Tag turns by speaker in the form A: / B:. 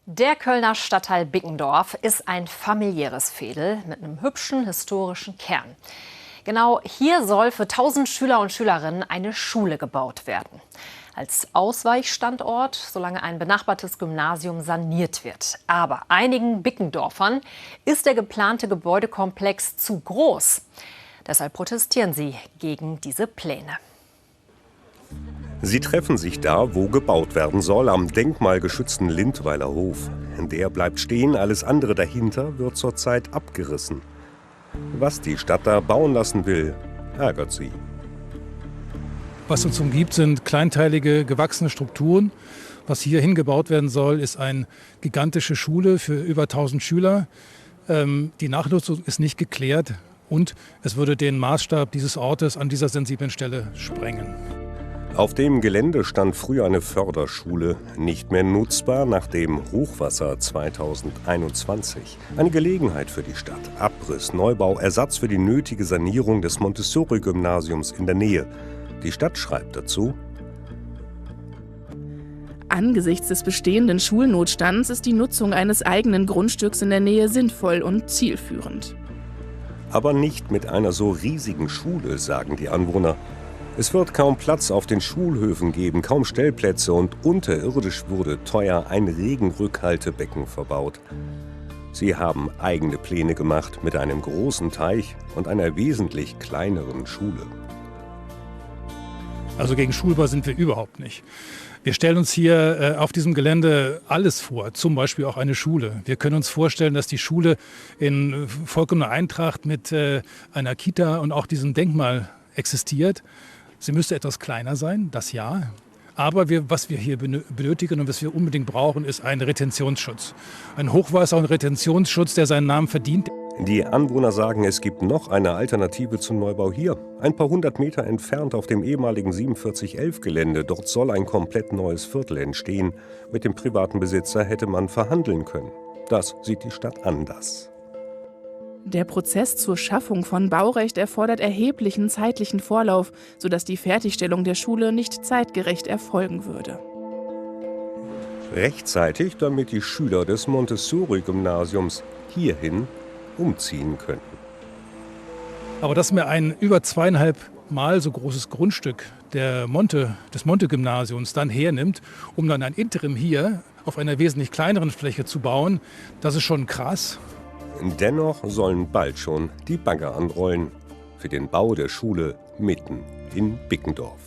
A: Der Kölner Stadtteil Bickendorf ist ein familiäres Veedel mit einem hübschen historischen Kern. Genau hier soll für 1000 Schüler und Schülerinnen eine Schule gebaut werden. Als Ausweichstandort, solange ein benachbartes Gymnasium saniert wird. Aber einigen Bickendorfern ist der geplante Gebäudekomplex zu groß. Deshalb protestieren sie gegen diese Pläne.
B: Sie treffen sich da, wo gebaut werden soll, am denkmalgeschützten Lindweiler Hof. Der bleibt stehen, alles andere dahinter wird zurzeit abgerissen. Was die Stadt da bauen lassen will, ärgert sie.
C: Was uns umgibt, sind kleinteilige, gewachsene Strukturen. Was hier hingebaut werden soll, ist eine gigantische Schule für über 1000 Schüler. Die Nachnutzung ist nicht geklärt und es würde den Maßstab dieses Ortes an dieser sensiblen Stelle sprengen.
B: Auf dem Gelände stand früher eine Förderschule, nicht mehr nutzbar nach dem Hochwasser 2021. Eine Gelegenheit für die Stadt. Abriss, Neubau, Ersatz für die nötige Sanierung des Montessori-Gymnasiums in der Nähe. Die Stadt schreibt dazu:
D: Angesichts des bestehenden Schulnotstands ist die Nutzung eines eigenen Grundstücks in der Nähe sinnvoll und zielführend.
B: Aber nicht mit einer so riesigen Schule, sagen die Anwohner. Es wird kaum Platz auf den Schulhöfen geben, kaum Stellplätze und unterirdisch wurde teuer ein Regenrückhaltebecken verbaut. Sie haben eigene Pläne gemacht mit einem großen Teich und einer wesentlich kleineren Schule.
C: Also gegen Schulbau sind wir überhaupt nicht. Wir stellen uns hier auf diesem Gelände alles vor, zum Beispiel auch eine Schule. Wir können uns vorstellen, dass die Schule in vollkommener Eintracht mit einer Kita und auch diesem Denkmal existiert. Sie müsste etwas kleiner sein, das ja. Aber was wir hier benötigen und was wir unbedingt brauchen, ist ein Retentionsschutz. Ein Hochwasser- und Retentionsschutz, der seinen Namen verdient.
B: Die Anwohner sagen, es gibt noch eine Alternative zum Neubau hier. Ein paar 100 Meter entfernt auf dem ehemaligen 4711-Gelände. Dort soll ein komplett neues Viertel entstehen. Mit dem privaten Besitzer hätte man verhandeln können. Das sieht die Stadt anders.
D: Der Prozess zur Schaffung von Baurecht erfordert erheblichen zeitlichen Vorlauf, sodass die Fertigstellung der Schule nicht zeitgerecht erfolgen würde.
B: Rechtzeitig, damit die Schüler des Montessori-Gymnasiums hierhin umziehen könnten.
C: Aber dass mir ein über 2,5 Mal so großes Grundstück des Monte-Gymnasiums dann hernimmt, um dann ein Interim hier auf einer wesentlich kleineren Fläche zu bauen, das ist schon krass.
B: Dennoch sollen bald schon die Bagger anrollen für den Bau der Schule mitten in Bickendorf.